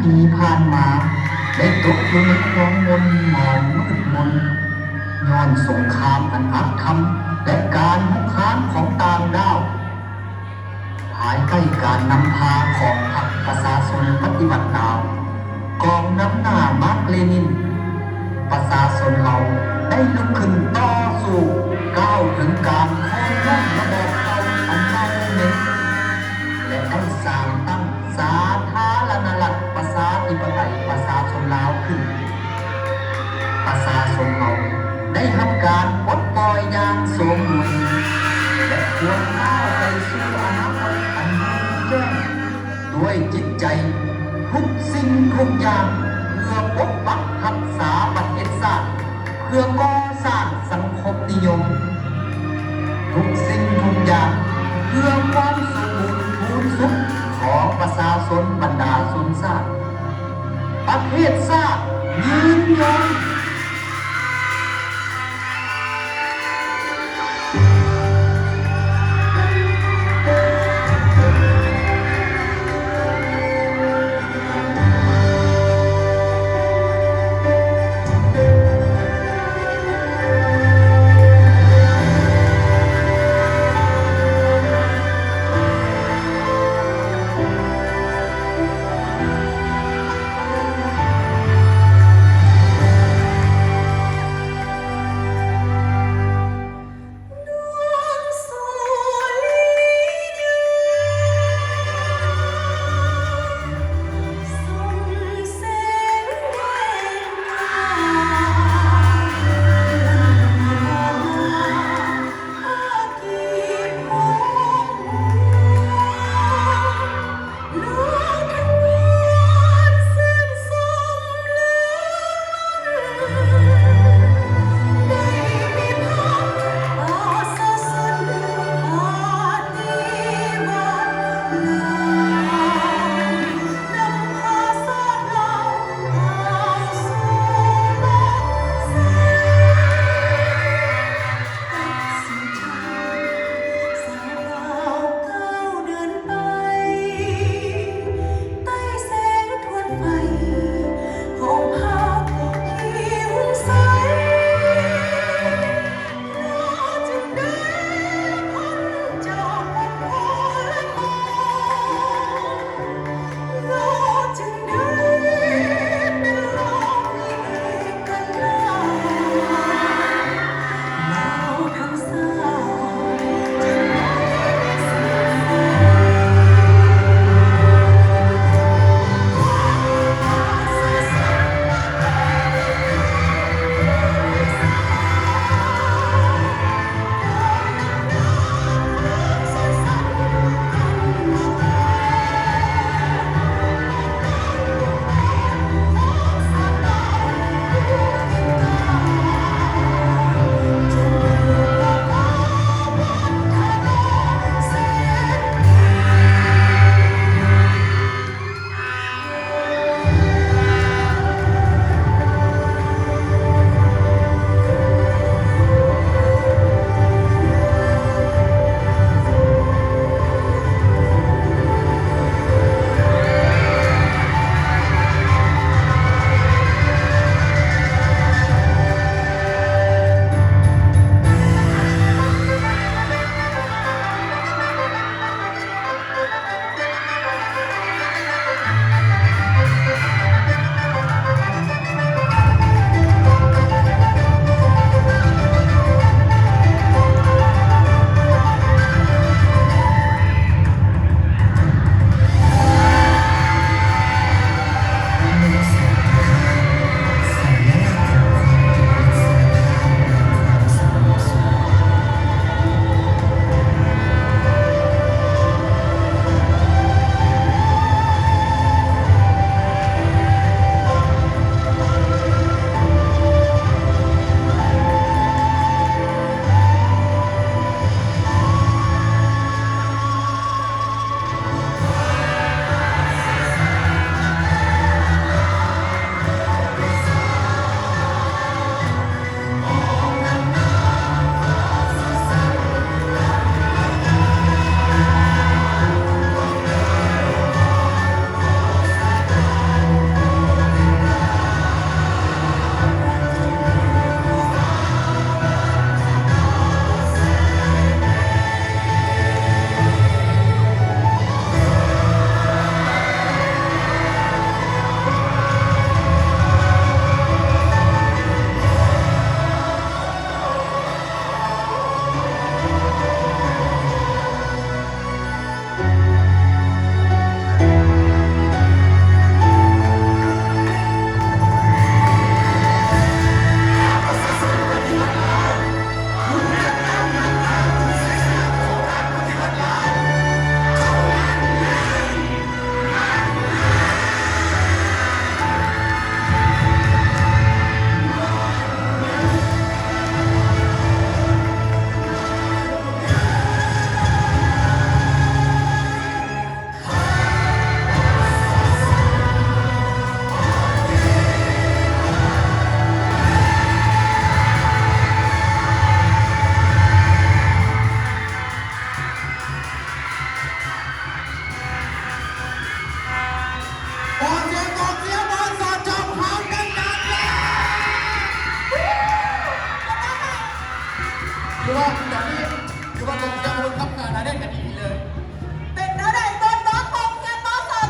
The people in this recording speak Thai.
ปีผ่านมาได้ตกอยู่ในความมนหมองมืดมนย้อนสงครามอันอักธรรมและการหุกค้านของต่างดาวภายใต้การนำพาของพรรคประชาชนปฏิวัติดาวกองน้ำหน้ามาร์กเลนินประชาชนเราได้ลุกขึ้นต่อสู้ก้าวถึงการโค่นล้มระบอบเก่าอันเน่าเหม็นและได้สร้างตั้งสาธารณรัฐประชาธิปไตยประชาชนลาวขึ้นประชาชนเราได้ทำการปลดปล่อยอย่างสมบูรณ์และควรก้าวไปสู่อนาคตอันยิ่งแจ้งด้วยจิตใจทุกสิ่งทุกอย่างเพื่อปกปักรักษาประเทศชาติเพื่อก่อสร้างสังคมนิยมทุกสิ่งทุกอย่างเพื่อความสมบูรณ์พูนสุขของประชาชนบรรดาชนชาติประเทศชาติยืนยง